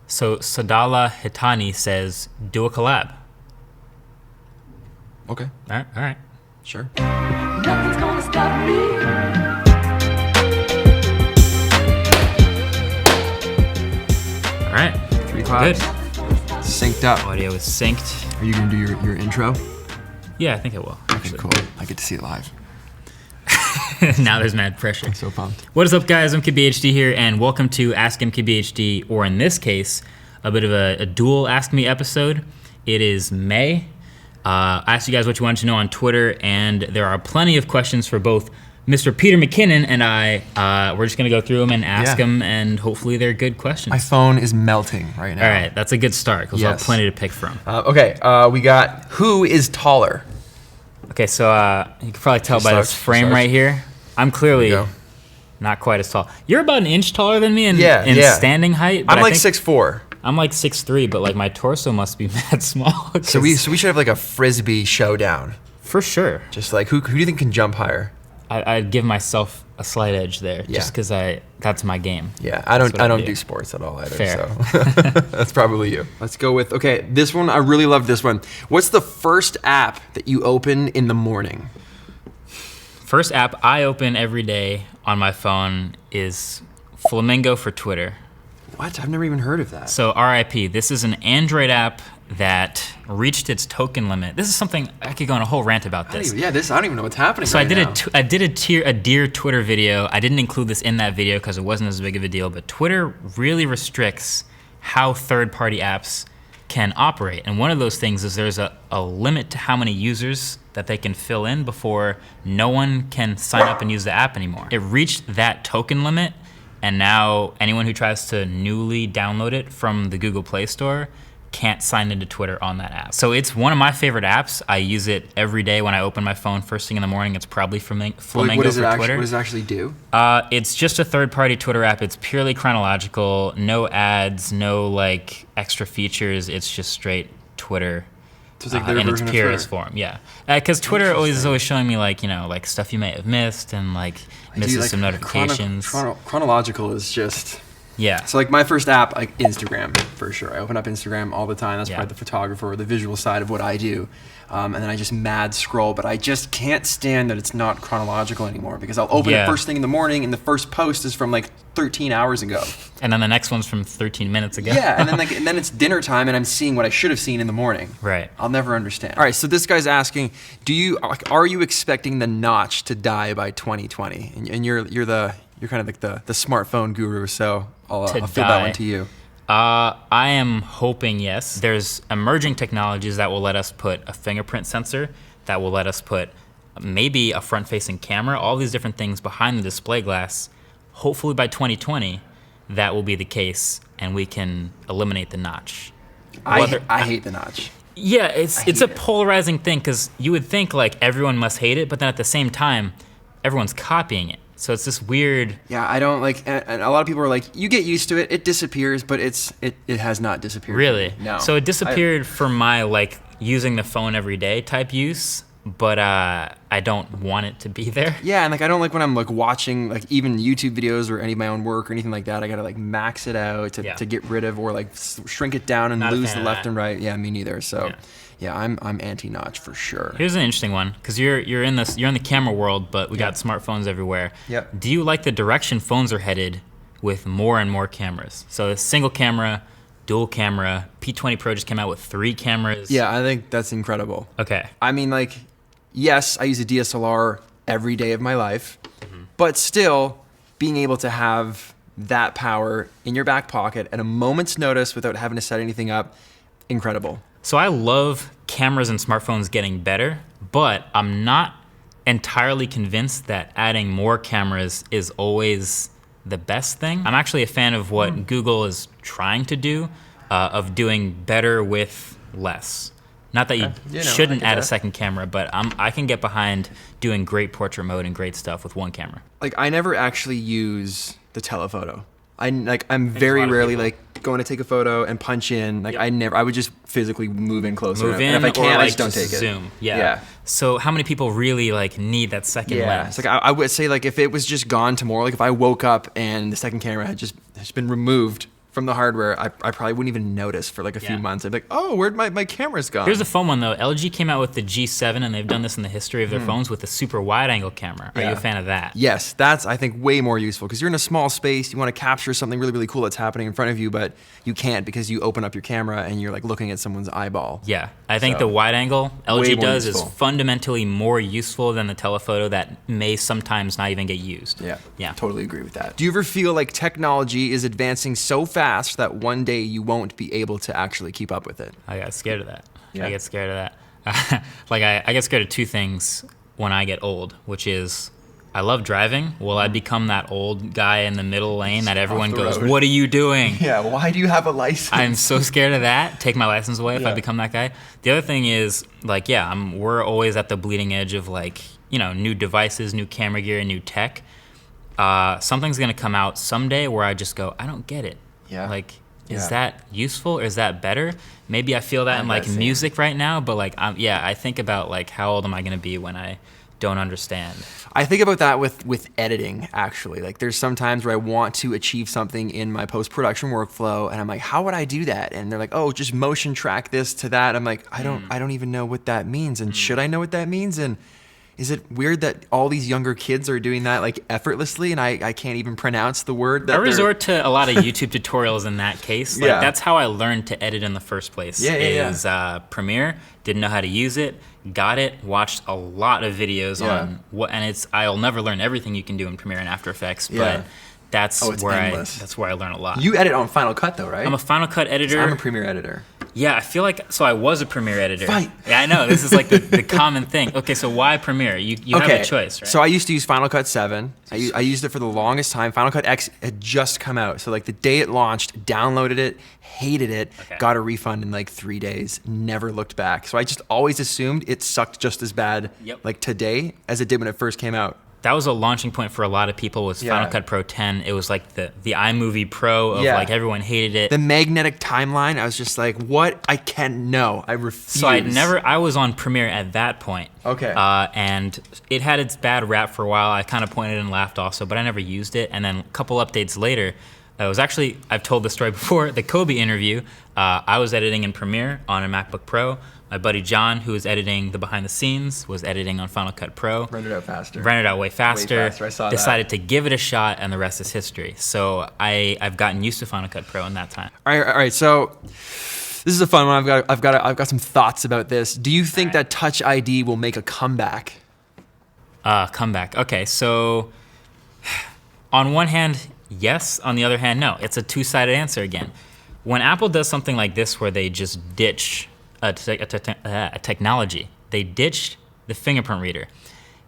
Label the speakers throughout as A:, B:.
A: So Sadala Hitani says, do a collab.
B: Okay.
A: All right.
B: Sure.
C: Nothing's gonna stop me.
A: All right.
B: 3 claps.
A: Good.
B: Synced up.
A: Audio is synced.
B: Are you gonna do your intro?
A: Yeah, I think it will.
B: Okay, cool. I get to see it live.
A: Now there's mad pressure.
B: I'm so pumped.
A: What is up, guys? MKBHD here, and welcome to Ask MKBHD, or in this case, a bit of a dual Ask Me episode. It is May. I asked you guys what you wanted to know on Twitter, and there are plenty of questions for both Mr. Peter McKinnon and I. We're just going to go through them and ask them, and hopefully they're good questions.
B: My phone is melting right now.
A: All right, that's a good start, because we'll have
B: Yes.
A: plenty to pick from.
B: We got who is taller?
A: Okay, so you can probably tell by
B: starts?
A: this frame
B: Who starts?
A: right here. I'm clearly
B: There you go.
A: not quite as tall. You're about an inch taller than me in
B: Yeah.
A: standing height. but
B: I'm
A: I
B: like
A: think
B: 6'4".
A: I'm like 6'3", but like my torso must be mad small.
B: So we should have like a frisbee showdown.
A: For sure.
B: Just like who do you think can jump higher?
A: I'd give myself a slight edge there,
B: Yeah.
A: just because that's my game.
B: Yeah, I
A: That's
B: don't
A: what I
B: I don't
A: do.
B: do sports at all either.
A: Fair.
B: So that's probably you. Let's go with this one. I really love this one. What's the first app that you open in the morning?
A: First app I open every day on my phone is Flamingo for Twitter.
B: What? I've never even heard of that.
A: So RIP, this is an Android app that reached its token limit. This is something, I could go on a whole rant about this.
B: I don't even know what's happening.
A: So
B: right now.
A: I did a Dear Twitter video. I didn't include this in that video because it wasn't as big of a deal, but Twitter really restricts how third-party apps can operate. And one of those things is there's a limit to how many users that they can fill in before no one can sign up and use the app anymore. It reached that token limit, and now anyone who tries to newly download it from the Google Play Store can't sign into Twitter on that app. So it's one of my favorite apps. I use it every day when I open my phone first thing in the morning. It's probably Flamingo for Twitter.
B: What does it actually do?
A: It's just a third-party Twitter app. It's purely chronological, no ads, no like extra features. It's just straight Twitter.
B: So it's like their
A: in its
B: version of
A: purest
B: Twitter.
A: form, yeah. Because Twitter is always showing me like like stuff you may have missed and like misses some notifications.
B: Chronological is just.
A: Yeah.
B: So like my first app, like Instagram for sure. I open up Instagram all the time. That's
A: Yeah.
B: probably the photographer or the visual side of what I do. And then I just mad scroll, but I just can't stand that it's not chronological anymore because I'll open it first thing in the morning and the first post is from like 13 hours ago.
A: And then the next one's from 13 minutes ago.
B: Yeah, and then it's dinner time and I'm seeing what I should have seen in the morning.
A: Right.
B: I'll never understand. All right, so this guy's asking, are you expecting the notch to die by 2020? And you're kind of like the smartphone guru, so I'll fill that one to you.
A: I am hoping yes. There's emerging technologies that will let us put a fingerprint sensor, that will let us put maybe a front-facing camera, all these different things behind the display glass. Hopefully by 2020, that will be the case, and we can eliminate the notch.
B: I hate the notch.
A: Yeah, it's a
B: it.
A: polarizing thing because you would think like everyone must hate it, but then at the same time, everyone's copying it. So it's this weird.
B: Yeah, I don't like, and a lot of people are like, you get used to it, it disappears, but it has not disappeared.
A: Really?
B: No.
A: So it disappeared for my like using the phone every day type use, but I don't want it to be there.
B: Yeah, and like I don't like when I'm like watching like even YouTube videos or any of my own work or anything like that. I gotta like max it out to get rid of or like shrink it down and
A: Not a
B: lose
A: fan
B: the
A: of
B: left
A: that.
B: and right. Yeah, me neither. So yeah, I'm anti-notch for sure.
A: Here's an interesting one because you're in the camera world, but we got smartphones everywhere.
B: Yep.
A: Do you like the direction phones are headed with more and more cameras? So a single camera, dual camera. P20 Pro just came out with 3 cameras.
B: Yeah, I think that's incredible.
A: Okay.
B: I mean, like, yes, I use a DSLR every day of my life, but still being able to have that power in your back pocket at a moment's notice without having to set anything up, incredible.
A: So I love cameras and smartphones getting better, but I'm not entirely convinced that adding more cameras is always the best thing. I'm actually a fan of what Google is trying to do, of doing better with less. Not that you shouldn't add a second camera, but I can get behind doing great portrait mode and great stuff with one camera.
B: Like, I never actually use the telephoto. I'm very rarely like going to take a photo and punch in. Like I would just physically move in closer.
A: Move in,
B: and if I can't,
A: or like
B: I just don't take it.
A: zoom. Yeah.
B: Yeah.
A: So how many people really like need that second lens?
B: It's like I would say like if it was just gone tomorrow, like if I woke up and the second camera had just been removed from the hardware, I probably wouldn't even notice for like a few months. I'd be like, oh, where'd my camera's gone?
A: Here's a fun one though. LG came out with the G7, and they've done this in the history of their phones with a super wide angle camera. Are you a fan of that?
B: Yes, that's, I think, way more useful because you're in a small space. You want to capture something really, really cool that's happening in front of you, but you can't because you open up your camera and you're like looking at someone's eyeball.
A: Yeah, I think
B: So,
A: the wide angle
B: way
A: LG
B: more
A: does
B: useful.
A: is fundamentally more useful than the telephoto that may sometimes not even get used.
B: Yeah, totally agree with that. Do you ever feel like technology is advancing so fast that one day you won't be able to actually keep up with it?
A: I got scared of that.
B: Yeah.
A: I get scared of that. Like I get scared of two things when I get old, which is I love driving. Will I become that old guy in the middle lane that everyone
B: the
A: goes,
B: road.
A: "What are you doing?"
B: Yeah, why do you have a license?
A: I'm so scared of that. Take my license away if I
B: Yeah.
A: become that guy. The other thing is, like, we're always at the bleeding edge of, like, new devices, new camera gear, new tech. Something's gonna come out someday where I just go, I don't get it.
B: Yeah.
A: Like, is
B: Yeah.
A: that useful or is that better? Maybe I feel that in like
B: that same.
A: music right now, but like, I think about like how old am I gonna be when I don't understand?
B: I think about that with editing, actually. Like, there's some times where I want to achieve something in my post-production workflow, and I'm like, how would I do that? And they're like, oh, just motion track this to that. I'm like, I don't even know what that means, and should I know what that means? And is it weird that all these younger kids are doing that like effortlessly, and I can't even pronounce the word that
A: I
B: they're-
A: resort to a lot of YouTube tutorials in that case. Like,
B: Yeah.
A: that's how I learned to edit in the first place.
B: Yeah.
A: Premiere, didn't know how to use it, got it, watched a lot of videos
B: Yeah.
A: on what, and I'll never learn everything you can do in Premiere and After Effects,
B: Yeah.
A: but that's
B: Oh, it's
A: where
B: endless.
A: that's where I learn a lot.
B: You edit on Final Cut though, right?
A: I'm a Final Cut editor.
B: I'm a Premiere editor.
A: Yeah, I feel like, so I was a Premiere editor.
B: Fight.
A: Yeah, I know, this is like the common thing. Okay, so why Premiere? You have a choice, right?
B: So I used to use Final Cut 7. I used it for the longest time. Final Cut X had just come out. So like the day it launched, downloaded it, hated it,
A: Okay.
B: got a refund in like 3 days, never looked back. So I just always assumed it sucked just as bad
A: Yep.
B: like today as it did when it first came out.
A: That was a launching point for a lot of people, was Final
B: Yeah.
A: Cut Pro 10. It was like the iMovie Pro of
B: Yeah.
A: like everyone hated it.
B: The magnetic timeline, I was just like, what? I can't know. I refuse.
A: So I was on Premiere at that point.
B: Okay.
A: And it had its bad rap for a while. I kind of pointed and laughed also, but I never used it. And then a couple updates later, it was actually, I've told this story before, the Kobe interview. I was editing in Premiere on a MacBook Pro. My buddy John, who was editing the behind the scenes, was editing on Final Cut Pro.
B: Rendered out faster.
A: Rendered out way faster.
B: I saw that.
A: Decided to give it a shot, and the rest is history. So I've gotten used to Final Cut Pro in that time.
B: All right. So this is a fun one. I've got some thoughts about this. Do you think that Touch ID will make a comeback?
A: Comeback. Okay, so on one hand, yes. On the other hand, no. It's a two-sided answer again. When Apple does something like this where they just ditch a technology, they ditched the fingerprint reader.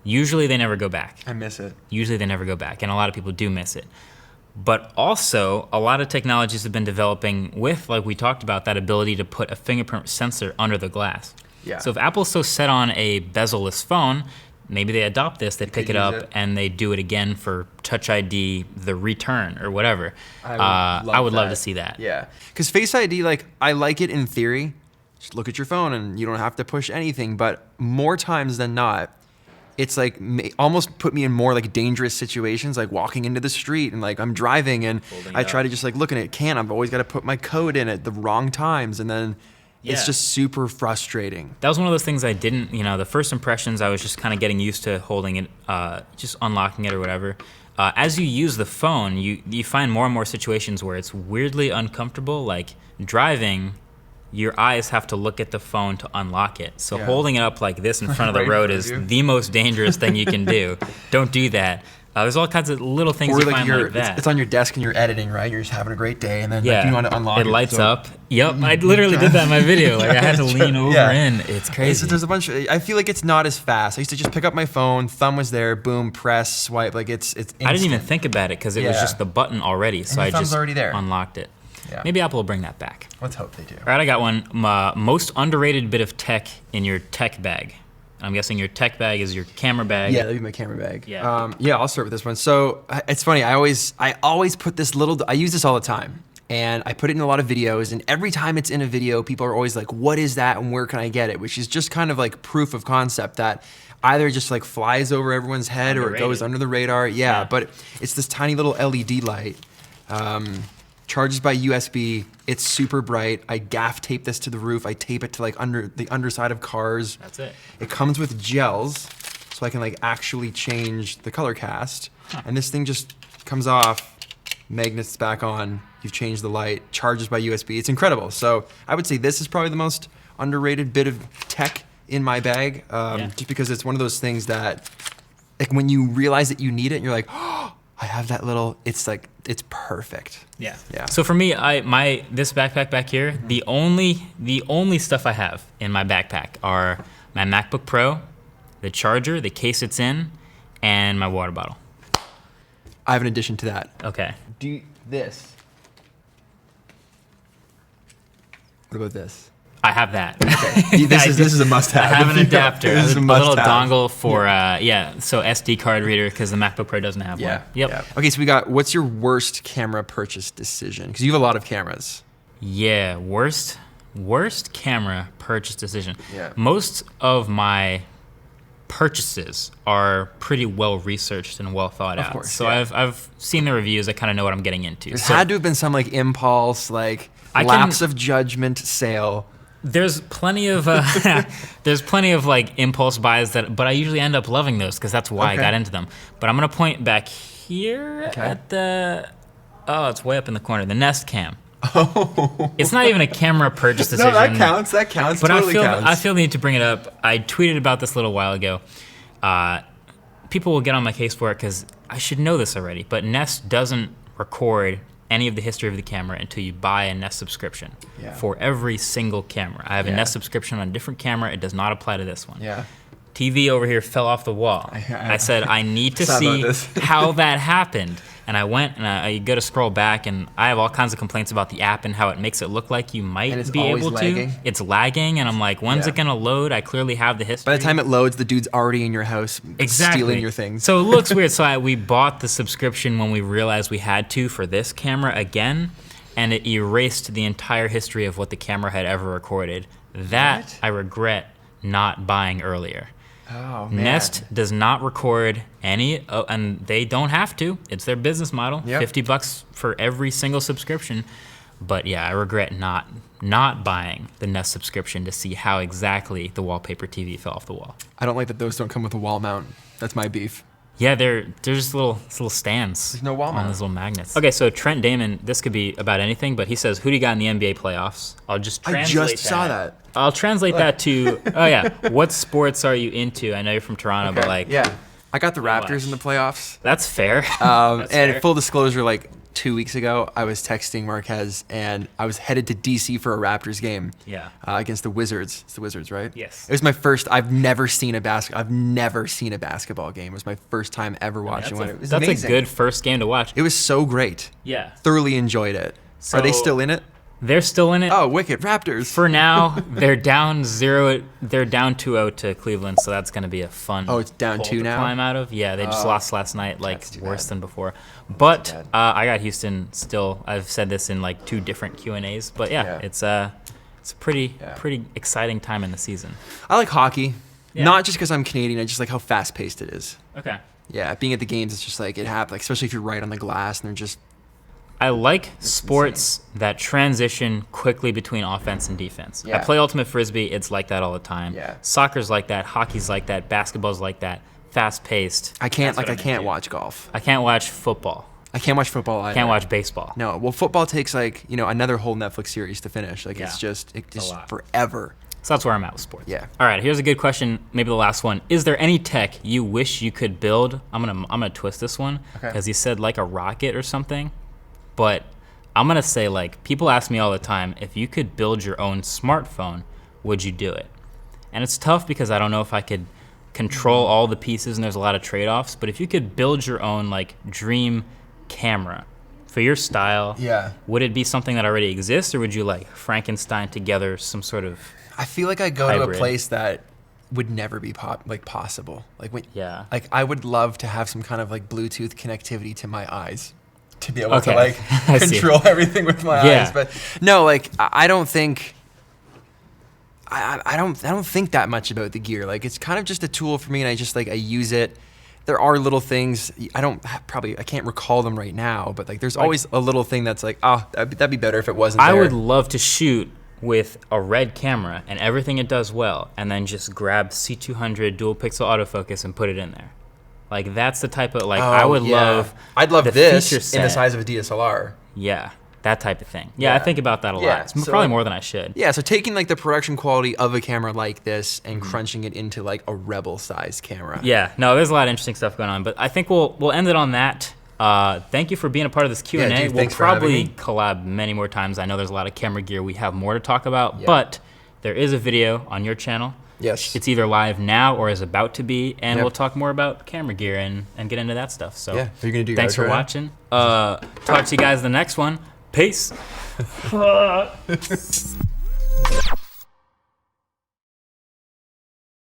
A: Usually they never go back.
B: I miss it.
A: Usually they never go back, and a lot of people do miss it. But also, a lot of technologies have been developing with, like we talked about, that ability to put a fingerprint sensor under the glass.
B: Yeah.
A: So if Apple's so set on a bezel-less phone, maybe they adopt this, they pick it
B: use
A: up,
B: it.
A: and they do it again for Touch ID, the return, or whatever.
B: I
A: would love to see that.
B: Yeah. Because Face ID, like, I like it in theory. Just look at your phone and you don't have to push anything. But more times than not, it's like almost put me in more like dangerous situations, like walking into the street and like I'm driving and I try to just like look at it. I've always got to put my code in at the wrong times. And then it's
A: Yeah.
B: just super frustrating.
A: That was one of those things I didn't, the first impressions, I was just kind of getting used to holding it, just unlocking it or whatever. As you use the phone, you find more and more situations where it's weirdly uncomfortable, like driving, your eyes have to look at the phone to unlock it. So
B: Yeah.
A: holding it up like this in front of
B: Right
A: the
B: in
A: road
B: front
A: is
B: of you.
A: the most dangerous thing you can do. Don't do that. There's all kinds of little things
B: Or
A: you
B: like
A: find like that.
B: it's on your desk and you're editing, right? You're just having a great day and then
A: Yeah,
B: like, you want to unlock it.
A: it lights
B: so-
A: up. Yep, I literally did that in my video. Like I had to lean over
B: Yeah.
A: in. It's crazy.
B: There's a bunch of, I feel like it's not as fast. I used to just pick up my phone, thumb was there, boom, press, swipe. Like it's instant.
A: I didn't even think about it because it was
B: Yeah.
A: just the button already. So
B: the
A: I
B: thumb's
A: just
B: already there.
A: unlocked it.
B: Yeah.
A: Maybe Apple will bring that back.
B: Let's hope they do.
A: All right, I got one. Most underrated bit of tech in your tech bag. I'm guessing your tech bag is your camera bag.
B: Yeah, that'd be my camera bag.
A: Yeah.
B: Yeah, I'll start with this one. So it's funny. I always put this little. I use this all the time, and I put it in a lot of videos. And every time it's in a video, people are always like, "What is that? And where can I get it?" Which is just kind of like proof of concept that either just like flies over everyone's head or it goes
A: Underrated.
B: under the radar. Yeah,
A: Yeah.
B: but it's this tiny little LED light. charges by USB. It's super bright. I gaff tape this to the roof. I tape it to like under the underside of cars.
A: That's it.
B: It comes with gels, so I can like actually change the color cast. And this thing just comes off, magnets back on. You've changed the light, charges by USB. It's incredible. So I would say this is probably the most underrated bit of tech in my bag, just because it's one of those things that, like, when you realize that you need it, you're like, oh, I have that little. It's like, it's perfect.
A: Yeah.
B: Yeah.
A: So for me, this backpack back here, the only stuff I have in my backpack are my MacBook Pro, the charger, the case it's in, and my water bottle.
B: I have an addition to that.
A: Okay.
B: This. What about this?
A: I have that.
B: This is a must-have.
A: I have an adapter,
B: This is
A: a
B: a
A: little
B: must-have.
A: dongle for so SD card reader because the MacBook Pro doesn't have one. Yep.
B: Yeah. Okay, so we got, what's your worst camera purchase decision? Because you have a lot of cameras.
A: Yeah, worst camera purchase decision.
B: Yeah.
A: Most of my purchases are pretty well researched and well thought out.
B: course,
A: So
B: yeah.
A: I've seen the reviews. I kind of know what I'm getting into.
B: There
A: So
B: had to have been some like impulse, like lapse of judgment sale.
A: there's plenty of like impulse buys but I usually end up loving those because that's why I
B: Okay.
A: got into them. But I'm gonna point back here
B: Okay.
A: at it's way up in the corner, the Nest Cam. It's not even a camera purchase decision.
B: No, that counts. That counts.
A: But
B: Totally counts.
A: I feel the need to bring it up. I tweeted about this a little while ago. People will get on my case for it because I should know this already, but Nest doesn't record any of the history of the camera until you buy a Nest subscription for every single camera. I have a Nest subscription on a different camera. It does not apply to this one.
B: Yeah.
A: TV over here fell off the wall. I said, I need to
B: Sorry
A: see
B: about this.
A: how that happened. And I went and I go to scroll back, and I have all kinds of complaints about the app and how it makes it look like you
B: And
A: might
B: it's
A: be
B: always
A: able
B: lagging?
A: to. It's lagging, and I'm like, when's
B: Yeah.
A: it gonna load? I clearly have the history.
B: By the time it loads, the dude's already in your house stealing your things.
A: So it looks weird. So we bought the subscription when we realized we had to for this camera again, and it erased the entire history of what the camera had ever recorded. That
B: What?
A: I regret not buying earlier.
B: Oh, man.
A: Nest does not record any, and they don't have to. It's their business model.
B: Yep.
A: $50 for every single subscription. But yeah, I regret not buying the Nest subscription to see how exactly the wallpaper TV fell off the wall.
B: I don't like that those don't come with a wall mount. That's my beef.
A: Yeah, they're just little stands.
B: There's no wall
A: on
B: mount.
A: these little magnets. Okay, so Trent Damon, this could be about anything, but he says, "Who do you got in the NBA playoffs?" I'll just
B: I
A: translate
B: just saw that.
A: I'll translate that to, what sports are you into? I know you're from Toronto, but like,
B: yeah. I got the Raptors
A: watch.
B: in the playoffs.
A: that's fair.
B: And
A: fair.
B: full disclosure, like 2 weeks ago, I was texting Marquez, and I was headed to DC for a Raptors game.
A: Yeah.
B: Against the Wizards. It's the Wizards, right?
A: Yes.
B: It was my first. I've never seen a basketball game. It was my first time ever watching one. It was
A: That's
B: amazing.
A: a good first game to watch.
B: It was so great.
A: Yeah.
B: Thoroughly enjoyed it. Are they
A: So-
B: still in it?
A: They're still in it.
B: Oh, wicked Raptors.
A: For now, they're down 2-0 to Cleveland, so that's going to be a fun
B: Oh, it's down
A: hole
B: 2
A: to
B: now?
A: climb out of. Yeah, they just lost last night, like
B: that's too
A: worse
B: bad.
A: than before. But
B: bad.
A: I got Houston still. I've said this in like 2 different Q&As, but yeah. It's a pretty exciting time in the season.
B: I like hockey.
A: Yeah.
B: Not just because I'm Canadian. I just like how fast paced it is.
A: Okay.
B: Yeah, being at the games, it's just like it happens. Like, especially if you're right on the glass and they're just.
A: I like sports that transition quickly between offense and defense.
B: Yeah.
A: I play Ultimate Frisbee. It's like that all the time.
B: Yeah.
A: Soccer's like that. Hockey's like that. Basketball's like that. Fast-paced.
B: I can't
A: That's what I'm
B: can't
A: into.
B: watch golf.
A: I can't watch football.
B: I can't watch football either.
A: Can't watch baseball.
B: No, well, football takes like another whole Netflix series to finish. Like it's
A: Yeah.
B: just
A: a lot.
B: forever.
A: So that's where I'm at with sports.
B: Yeah.
A: All right. Here's a good question. Maybe the last one. Is there any tech you wish you could build? I'm gonna twist this one
B: Okay.
A: because he said like a rocket or something, but I'm gonna say like people ask me all the time if you could build your own smartphone, would you do it? And it's tough because I don't know if I could control all the pieces and there's a lot of trade-offs. But if you could build your own like dream camera for your style,
B: Yeah.
A: would it be something that already exists, or would you like Frankenstein together some sort of
B: I feel like I go to a
A: Hybrid.
B: place that would never be possible. Like when,
A: Yeah.
B: Like I would love to have some kind of like Bluetooth connectivity to my eyes to be able to
A: Okay.
B: like
A: I see.
B: control everything with my
A: Yeah.
B: eyes. But no, like I don't think. I don't think that much about the gear. Like it's kind of just a tool for me, and I use it there are little things. I can't recall them right now, but like there's always a little thing that's like, oh, that'd be better if it wasn't
A: I
B: there.
A: would love to shoot with a red camera and everything it does well, and then just grab C200 dual pixel autofocus and put it in there. Like that's the type of I would love.
B: I'd love
A: the
B: this
A: feature
B: in the
A: set.
B: size of a DSLR.
A: Yeah, that type of thing. Yeah, I
B: Yeah.
A: think about that a
B: Yeah,
A: lot. It's
B: so,
A: probably more than I should.
B: Yeah, so taking like the production quality of a camera like this and
A: Mm-hmm.
B: crunching it into like a Rebel-sized camera.
A: Yeah, no, there's a lot of interesting stuff going on, but I think we'll end it on that. Thank you for being a part of this Q&A.
B: Yeah, dude,
A: we'll
B: thanks for having
A: probably
B: me.
A: collab many more times. I know there's a lot of camera gear we have more to talk about,
B: Yeah.
A: but there is a video on your channel.
B: Yes.
A: It's either live now or is about to be, and
B: Yep.
A: we'll talk more about camera gear and get into that stuff. So
B: Yeah. Are you gonna do your
A: thanks for
B: outro now?
A: watching. Talk to you guys in the next one. Peace.